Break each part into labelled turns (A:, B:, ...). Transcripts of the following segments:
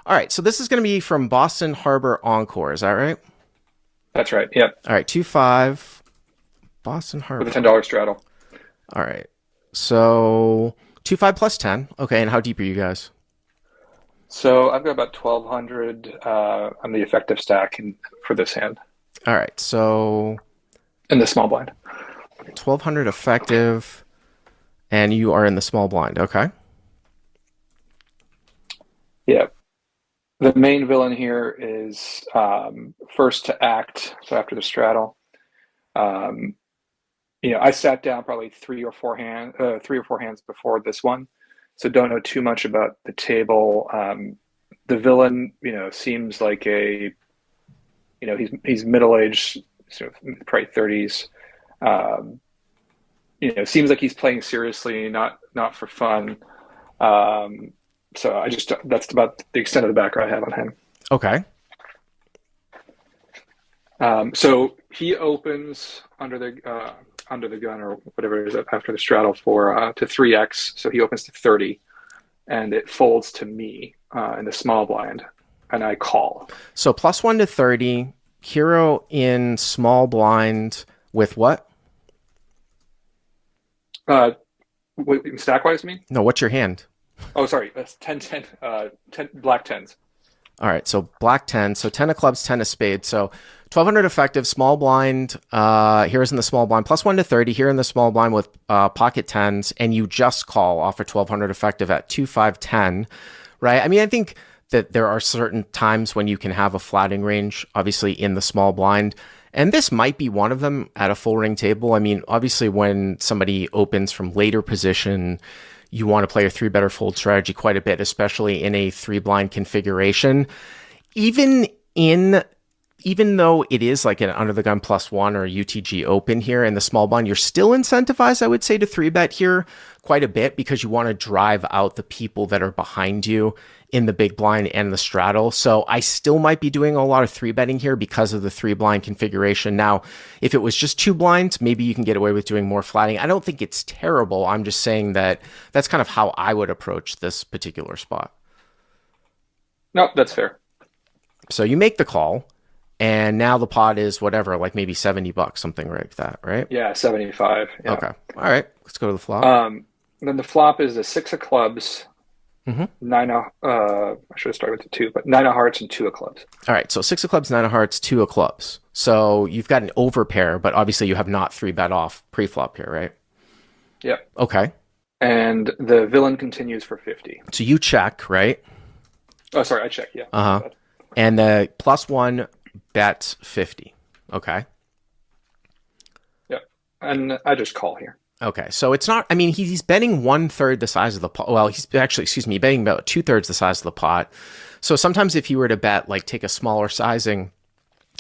A: All right, so this is going to be from Boston Harbor Encore. Is that right?
B: That's right. Yep.
A: All right, 2-5, Boston
B: With a
A: Harbor.
B: $10 straddle.
A: All right, so 2-5 plus 10. Okay, and how deep are you guys?
B: So I've got about 1,200 on the effective stack for this hand
A: All right, so
B: in the small blind.
A: 1,200 effective, and you are in the small blind. Okay.
B: Yep. The main villain here is first to act. So after the straddle, um, I sat down probably three or four hands before this one, so don't know too much about the table. The villain, seems like he's middle aged, sort of probably 30s. Um, Seems like he's playing seriously, not for fun. Um, so that's about the extent of the background I have on him.
A: Okay.
B: So he opens under the gun or whatever it is after the straddle for to 3x. So he opens to 30, and it folds to me in the small blind, and I call.
A: So +1 to 30, hero in small blind with what?
B: Uh, Stack wise, you mean?
A: No, what's your hand?
B: Oh, sorry, that's 10, 10, 10 black tens.
A: All right, so black 10, so 10 of clubs, 10 of spades. So 1,200 effective, small blind. Here's in the small blind, +1 to 30. Here in the small blind with pocket tens, and you just call off for 1,200 effective at 2-5-10, right? I mean, I think that there are certain times when you can have a flatting range, obviously in the small blind. And this might be one of them at a full ring table. I mean, obviously when somebody opens from later position, you want to play a 3-better fold strategy quite a bit, especially in a 3-blind configuration. Even though it is like an under the gun +1 or UTG open here in the small blind, you're still incentivized, I would say, to 3-bet here quite a bit because you want to drive out the people that are behind you in the big blind and the straddle. So I still might be doing a lot of 3-betting here because of the 3-blind configuration. Now, if it was just 2 blinds, maybe you can get away with doing more flatting. I don't think it's terrible. I'm just saying that that's kind of how I would approach this particular spot.
B: No, that's fair.
A: So you make the call. And now the pot is whatever, like maybe $70, something like that, right?
B: Yeah, 75. Yeah.
A: Okay. All right. Let's go to the flop.
B: Then the flop is a 6 of clubs,
A: Mm-hmm.
B: I should have started with the 2, but 9 of hearts and 2 of clubs.
A: All right. So 6 of clubs, 9 of hearts, 2 of clubs. So you've got an overpair, but obviously you have not 3-bet off pre-flop here, right?
B: Yep.
A: Okay.
B: And the villain continues for 50.
A: So you check, right?
B: Oh, sorry, I check. Yeah.
A: Uh-huh. And the +1 bets 50. Okay.
B: Yep. And I just call here.
A: Okay, so it's not, I mean, he's betting 1/3 the size of the pot. Well, he's actually, betting about 2/3 the size of the pot. So sometimes if you were to bet, like take a smaller sizing,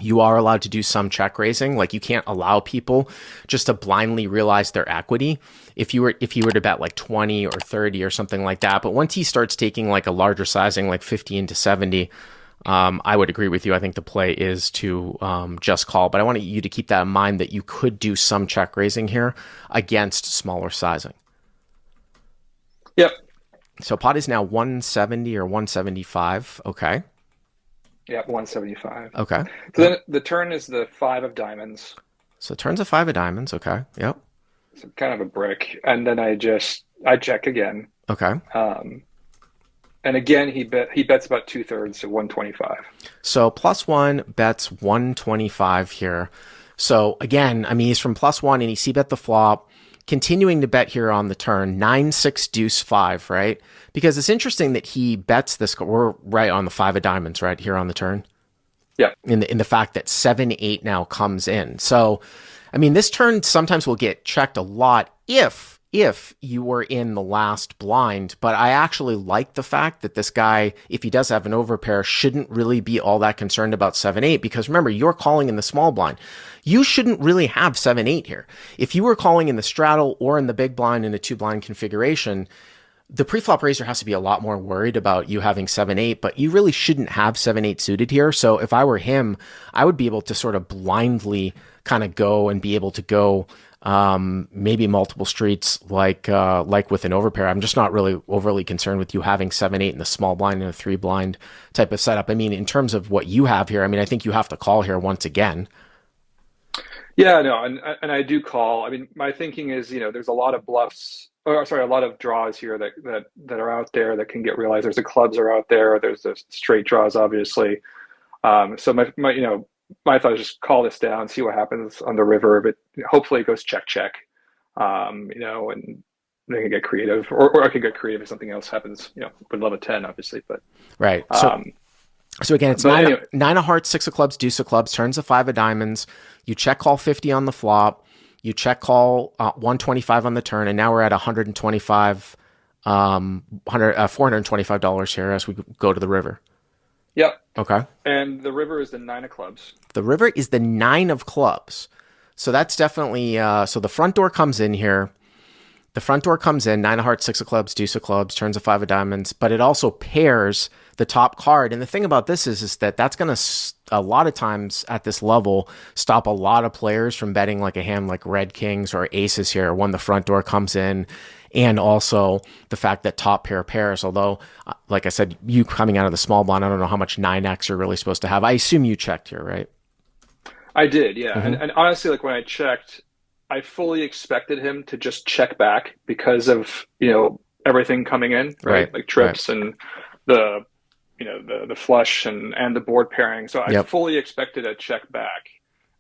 A: you are allowed to do some check raising. Like you can't allow people just to blindly realize their equity if you were to bet like 20 or 30 or something like that. But once he starts taking like a larger sizing, like 50 into 70, I would agree with you. I think the play is to just call, but I want you to keep that in mind that you could do some check raising here against smaller sizing.
B: Yep.
A: So pot is now 170 or 175. Okay.
B: Yep, 175.
A: Okay.
B: So then the turn is the 5 of diamonds.
A: So turns a 5 of diamonds. Okay. Yep.
B: So kind of a brick. And then I check again.
A: Okay.
B: And again, he bets about 2/3, so 125.
A: So +1 bets 125 here. So again, I mean, he's from +1 and he c-bet the flop, continuing to bet here on the turn, 9-6 deuce 5, right? Because it's interesting that he bets this. We're right on the 5 of diamonds right here on the turn.
B: Yeah.
A: In the fact that 7-8 now comes in. So, I mean, this turn sometimes will get checked a lot if you were in the last blind, but I actually like the fact that this guy, if he does have an overpair, shouldn't really be all that concerned about 7-8, because remember, you're calling in the small blind. You shouldn't really have 7-8 here. If you were calling in the straddle or in the big blind in a 2-blind configuration, the preflop raiser has to be a lot more worried about you having 7-8, but you really shouldn't have 7-8 suited here. So if I were him, I would be able to sort of blindly kind of go and be able to go maybe multiple streets like with an overpair. I'm just not really overly concerned with you having 7-8 in the small blind and a 3 blind type of setup. I mean, in terms of what you have here, I mean, I think you have to call here once again.
B: Yeah, no, and I do call. I mean, my thinking is, there's a lot of bluffs, or sorry, a lot of draws here that are out there that can get realized. There's the clubs are out there. There's the straight draws, obviously. So my thought is just call this down, see what happens on the river, but hopefully it goes check check. And they can get creative, or I could get creative if something else happens. Would love a 10, obviously, but
A: right. So again, it's
B: anyway.
A: nine of hearts, 6 of clubs, deuce of clubs, turns of 5 of diamonds. You check call 50 on the flop. You check call 125 on the turn, and now we're at $425 here as we go to the river.
B: Yep.
A: Okay.
B: And the river is the 9 of clubs.
A: The river is the 9 of clubs. So that's definitely, so the front door comes in here. The front door comes in, 9 of hearts, 6 of clubs, deuce of clubs, turns of 5 of diamonds, but it also pairs the top card. And the thing about this is that that's going to, a lot of times at this level, stop a lot of players from betting like a hand like red kings or aces here when the front door comes in. And also the fact that top pair pairs, although, like I said, you coming out of the small blind, I don't know how much 9x you're really supposed to have. I assume you checked here, right?
B: I did, yeah.
A: Mm-hmm.
B: And honestly, like when I checked, I fully expected him to just check back because of, everything coming in, right? Like trips and the flush and the board pairing. So I fully expected a check back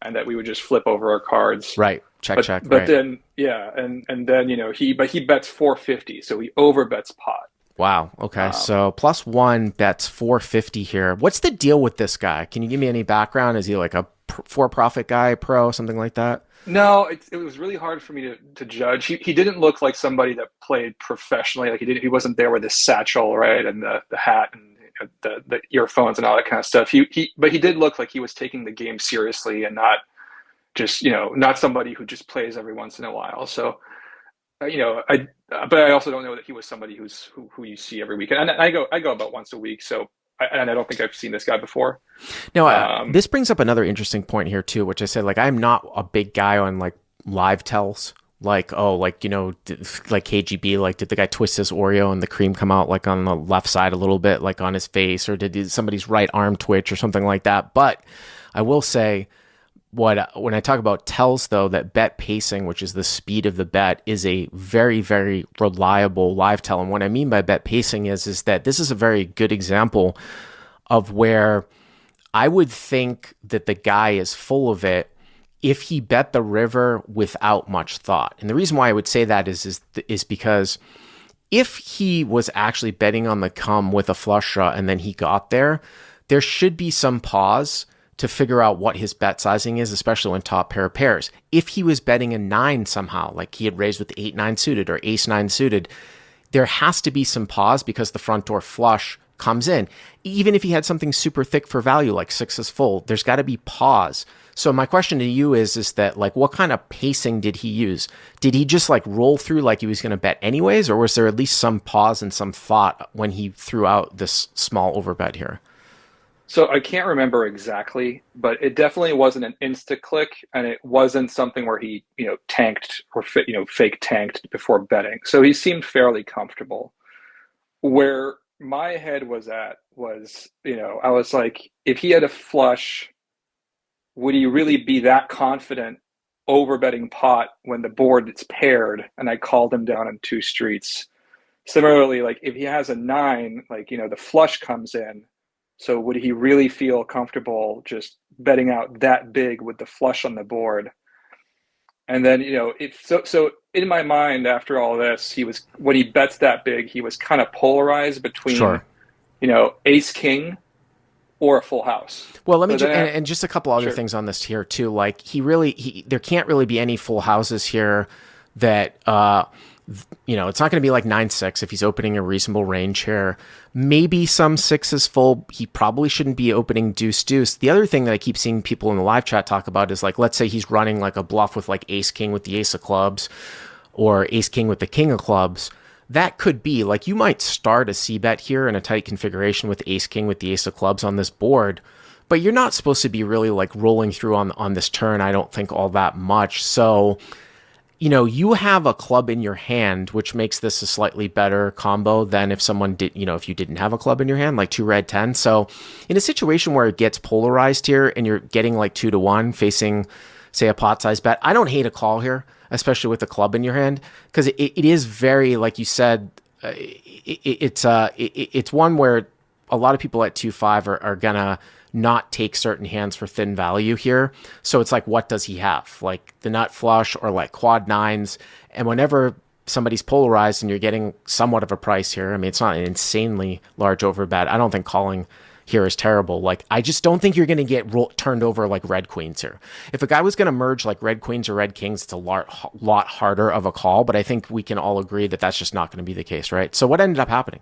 B: and that we would just flip over our cards.
A: Right. Check.
B: But
A: right.
B: then, yeah. And then, he bets 450. So he over bets pot.
A: Wow. Okay. So +1 bets 450 here. What's the deal with this guy? Can you give me any background? Is he like a for-profit guy, pro, something like that?
B: No, it was really hard for me to judge. He didn't look like somebody that played professionally. Like he wasn't there with his satchel, right, and the hat and the earphones and all that kind of stuff. But he did look like he was taking the game seriously and not just not somebody who just plays every once in a while. So but I also don't know that he was somebody who you see every week. And I go about once a week, so. And I don't think I've seen this guy before.
A: No, this brings up another interesting point here too, which I said, like, I'm not a big guy on like live tells, like, like KGB, like, did the guy twist his Oreo and the cream come out like on the left side a little bit, like on his face, or did somebody's right arm twitch or something like that? But I will say, when I talk about tells, though, that bet pacing, which is the speed of the bet, is a very, very reliable live tell. And what I mean by bet pacing is that this is a very good example of where I would think that the guy is full of it if he bet the river without much thought. And the reason why I would say that is because if he was actually betting on the come with a flush draw and then he got there should be some pause to figure out what his bet sizing is, especially when top pair of pairs. If he was betting a 9 somehow, like he had raised with 8-9 suited or ace-9 suited, there has to be some pause because the front door flush comes in. Even if he had something super thick for value, like 6 is full, there's got to be pause. So my question to you is that, like, what kind of pacing did he use? Did he just like roll through like he was going to bet anyways, or was there at least some pause and some thought when he threw out this small overbet here?
B: So I can't remember exactly, but it definitely wasn't an insta click, and it wasn't something where he, tanked or fake tanked before betting. So he seemed fairly comfortable. Where my head was at was, I was like, if he had a flush, would he really be that confident over betting pot when the board is paired? And I called him down on 2 streets. Similarly, like if he has a 9, like, the flush comes in. So would he really feel comfortable just betting out that big with the flush on the board? And then, so in my mind, after all this, when he bets that big, he was kind of polarized between, ace king or a full house.
A: Well, let me and just a couple other things on this here too. Like there can't really be any full houses here that, it's not going to be like 9-6 if he's opening a reasonable range here. Maybe some 6s full. He probably shouldn't be opening deuce. The other thing that I keep seeing people in the live chat talk about is, like, let's say he's running like a bluff with like ace king with the ace of clubs or ace king with the king of clubs. That could be like, you might start a c bet here in a tight configuration with ace king with the ace of clubs on this board, but you're not supposed to be really like rolling through on this turn, I don't think, all that much. So you know, you have a club in your hand, which makes this a slightly better combo than if someone did, you know, if you didn't have a club in your hand, like 2 red 10. So in a situation where it gets polarized here and you're getting like 2-1 facing, say, a pot size bet, I don't hate a call here, especially with the club in your hand, because it is very, like you said, it's one where a lot of people at 2-5 are gonna not take certain hands for thin value here. So it's like, what does he have? Like the nut flush or like quad nines. And whenever somebody's polarized and you're getting somewhat of a price here, I mean, it's not an insanely large overbet. I don't think calling here is terrible. Like, I just don't think you're going to get turned over like red queens here. If a guy was going to merge like red queens or red kings, it's a lot harder of a call. But I think we can all agree that that's just not going to be the case, right? So what ended up happening?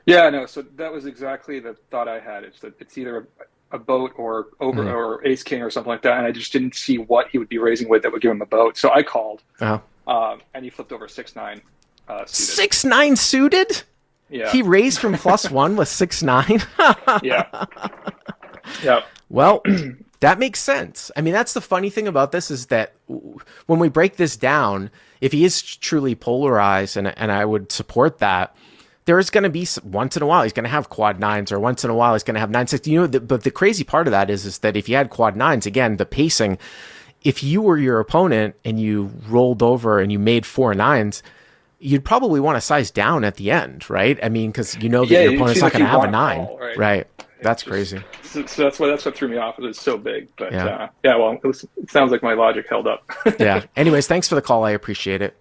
B: Yeah, no. So that was exactly the thought I had. It's that it's either a boat or over or ace king or something like that, and I just didn't see what he would be raising with that would give him a boat. So I called, and he flipped over 6-9 suited.
A: 6-9 suited.
B: Yeah,
A: he raised from +1 with 6-9.
B: Yeah, yeah.
A: Well, that makes sense. I mean, that's the funny thing about this is that when we break this down, if he is truly polarized, and I would support that, there is going to be once in a while he's going to have quad nines, or once in a while he's going to have 9-6. You know, but the crazy part of that is that if you had quad nines, again, the pacing, if you were your opponent and you rolled over and you made 4 nines, you'd probably want to size down at the end, right? I mean, because you know that your opponent's not going to have a 9, right? That's crazy.
B: So that's what threw me off. It was so big, but yeah. Well, it sounds like my logic held up.
A: Yeah. Anyways, thanks for the call. I appreciate it.